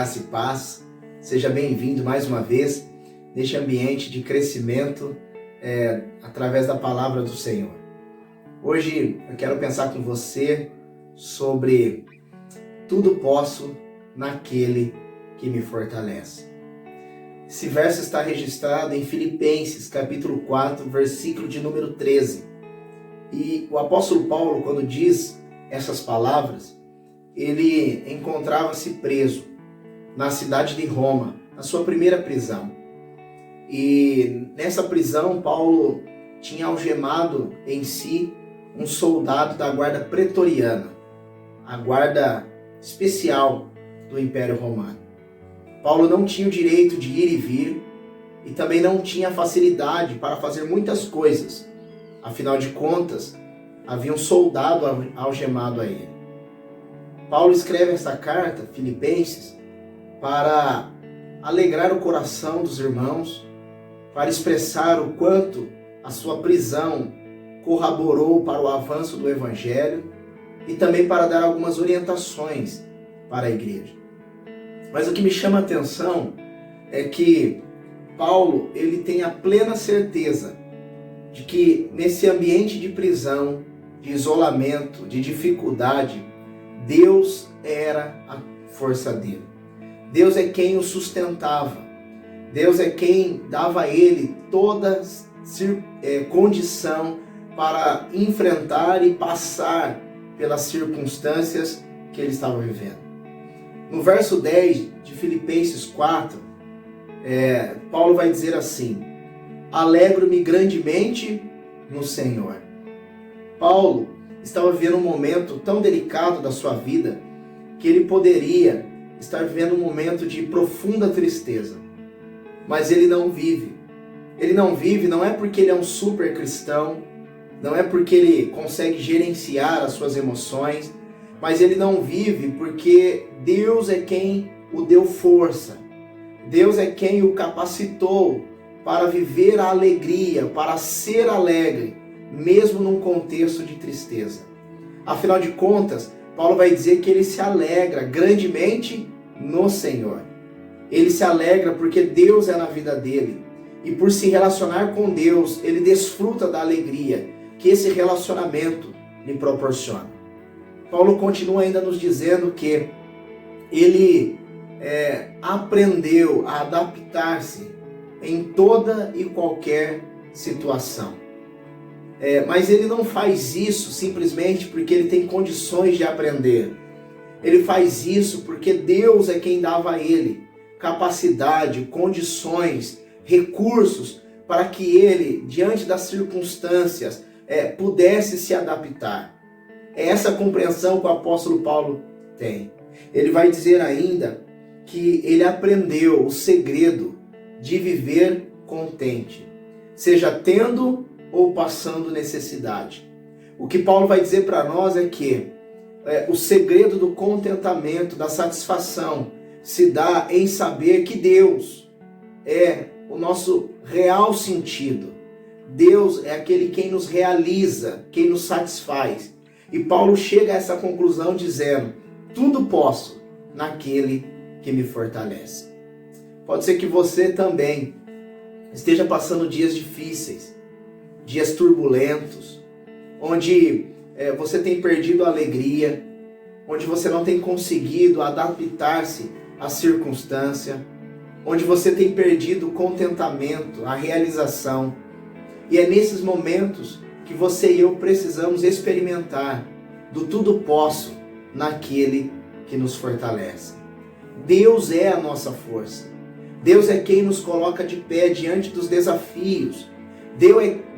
graça e paz. Seja bem-vindo mais uma vez neste ambiente de crescimento através da palavra do Senhor. Hoje eu quero pensar com você sobre tudo posso naquele que me fortalece. Esse verso está registrado em Filipenses, capítulo 4, versículo de número 13. E o apóstolo Paulo, quando diz essas palavras, ele encontrava-se preso na cidade de Roma, na sua primeira prisão. E nessa prisão, Paulo tinha algemado em si um soldado da guarda pretoriana, a guarda especial do Império Romano. Paulo não tinha o direito de ir e vir e também não tinha facilidade para fazer muitas coisas. Afinal de contas, havia um soldado algemado a ele. Paulo escreve essa carta, Filipenses, para alegrar o coração dos irmãos, para expressar o quanto a sua prisão corroborou para o avanço do Evangelho e também para dar algumas orientações para a igreja. Mas o que me chama a atenção é que Paulo ele tem a plena certeza de que nesse ambiente de prisão, de isolamento, de dificuldade, Deus era a força dele. Deus é quem o sustentava. Deus é quem dava a ele toda condição para enfrentar e passar pelas circunstâncias que ele estava vivendo. No verso 10 de Filipenses 4, Paulo vai dizer assim: alegro-me grandemente no Senhor. Paulo estava vivendo um momento tão delicado da sua vida que ele poderia estar vivendo um momento de profunda tristeza. Mas ele não vive. Ele não vive não é porque ele é um super cristão, não é porque ele consegue gerenciar as suas emoções, mas ele não vive porque Deus é quem o deu força. Deus é quem o capacitou para viver a alegria, para ser alegre, mesmo num contexto de tristeza. Afinal de contas, Paulo vai dizer que ele se alegra grandemente no Senhor. Ele se alegra porque Deus é na vida dele. E por se relacionar com Deus, ele desfruta da alegria que esse relacionamento lhe proporciona. Paulo continua ainda nos dizendo que ele aprendeu a adaptar-se em toda e qualquer situação. Mas ele não faz isso simplesmente porque ele tem condições de aprender. Ele faz isso porque Deus é quem dava a ele capacidade, condições, recursos para que ele, diante das circunstâncias, pudesse se adaptar. É essa compreensão que o apóstolo Paulo tem. Ele vai dizer ainda que ele aprendeu o segredo de viver contente, seja tendo ou passando necessidade. O que Paulo vai dizer para nós é que o segredo do contentamento, da satisfação, se dá em saber que Deus é o nosso real sentido. Deus é aquele quem nos realiza, quem nos satisfaz. E Paulo chega a essa conclusão dizendo: tudo posso naquele que me fortalece. Pode ser que você também esteja passando dias difíceis, dias turbulentos, onde você tem perdido a alegria, onde você não tem conseguido adaptar-se à circunstância, onde você tem perdido o contentamento, a realização. E é nesses momentos que você e eu precisamos experimentar do tudo posso naquele que nos fortalece. Deus é a nossa força. Deus é quem nos coloca de pé diante dos desafios.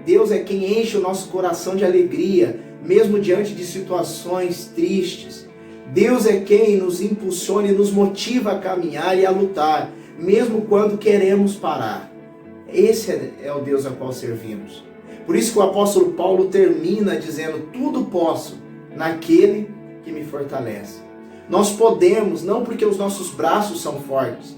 Deus é quem enche o nosso coração de alegria, mesmo diante de situações tristes. Deus é quem nos impulsiona e nos motiva a caminhar e a lutar, mesmo quando queremos parar. Esse é o Deus a qual servimos. Por isso que o apóstolo Paulo termina dizendo: tudo posso naquele que me fortalece. Nós podemos não porque os nossos braços são fortes.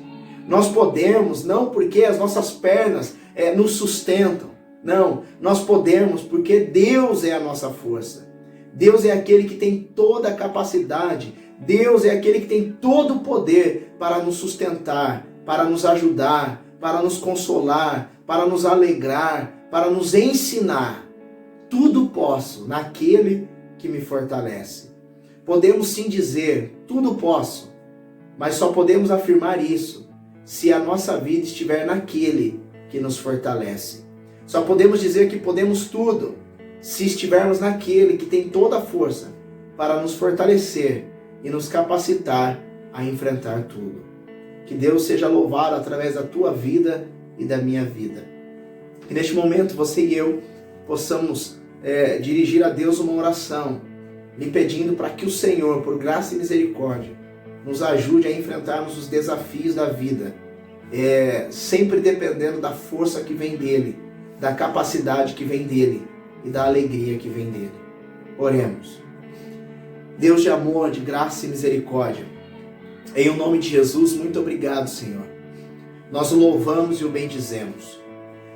Nós podemos não porque as nossas pernas nos sustentam. Não, nós podemos porque Deus é a nossa força. Deus é aquele que tem toda a capacidade Deus é aquele que tem todo o poder para nos sustentar, para nos ajudar, para nos consolar, para nos alegrar, para nos ensinar. Tudo posso naquele que me fortalece. Podemos sim dizer, tudo posso, mas só podemos afirmar isso se a nossa vida estiver naquele que nos fortalece. Só podemos dizer que podemos tudo se estivermos naquele que tem toda a força para nos fortalecer e nos capacitar a enfrentar tudo. Que Deus seja louvado através da tua vida e da minha vida. Que neste momento você e eu possamos dirigir a Deus uma oração, lhe pedindo para que o Senhor, por graça e misericórdia, nos ajude a enfrentarmos os desafios da vida, sempre dependendo da força que vem dEle, da capacidade que vem dEle e da alegria que vem dEle. Oremos. Deus de amor, de graça e misericórdia, em nome de Jesus, muito obrigado, Senhor. Nós o louvamos e o bendizemos.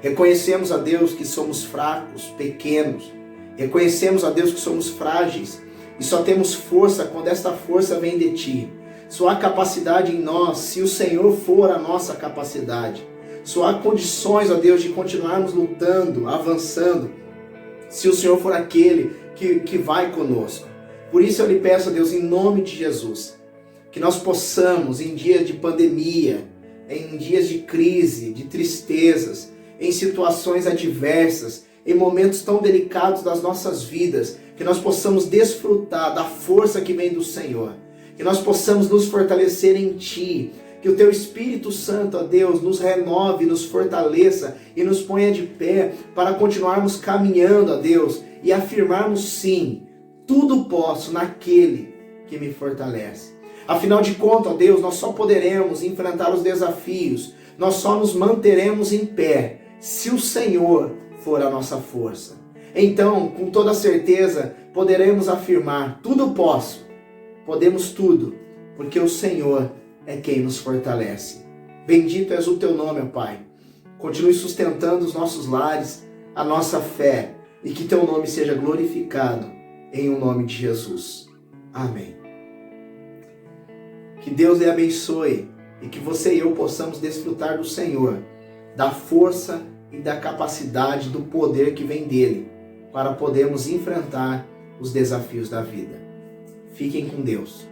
Reconhecemos a Deus que somos fracos, pequenos. Reconhecemos a Deus que somos frágeis e só temos força quando esta força vem de Ti. Só há capacidade em nós se o Senhor for a nossa capacidade. Só há condições, ó Deus, de continuarmos lutando, avançando, se o Senhor for aquele que vai conosco. Por isso eu lhe peço, ó Deus, em nome de Jesus, que nós possamos, em dias de pandemia, em dias de crise, de tristezas, em situações adversas, em momentos tão delicados das nossas vidas, que nós possamos desfrutar da força que vem do Senhor, que nós possamos nos fortalecer em Ti, que o Teu Espírito Santo, ó Deus, nos renove, nos fortaleça e nos ponha de pé para continuarmos caminhando, ó Deus, e afirmarmos sim, tudo posso naquele que me fortalece. Afinal de contas, ó Deus, nós só poderemos enfrentar os desafios, nós só nos manteremos em pé se o Senhor for a nossa força. Então, com toda certeza, poderemos afirmar, tudo posso, podemos tudo, porque o Senhor é quem nos fortalece. Bendito és o Teu nome, ó Pai. Continue sustentando os nossos lares, a nossa fé, e que Teu nome seja glorificado, em o nome de Jesus. Amém. Que Deus lhe abençoe e que você e eu possamos desfrutar do Senhor, da força e da capacidade, do poder que vem dEle, para podermos enfrentar os desafios da vida. Fiquem com Deus.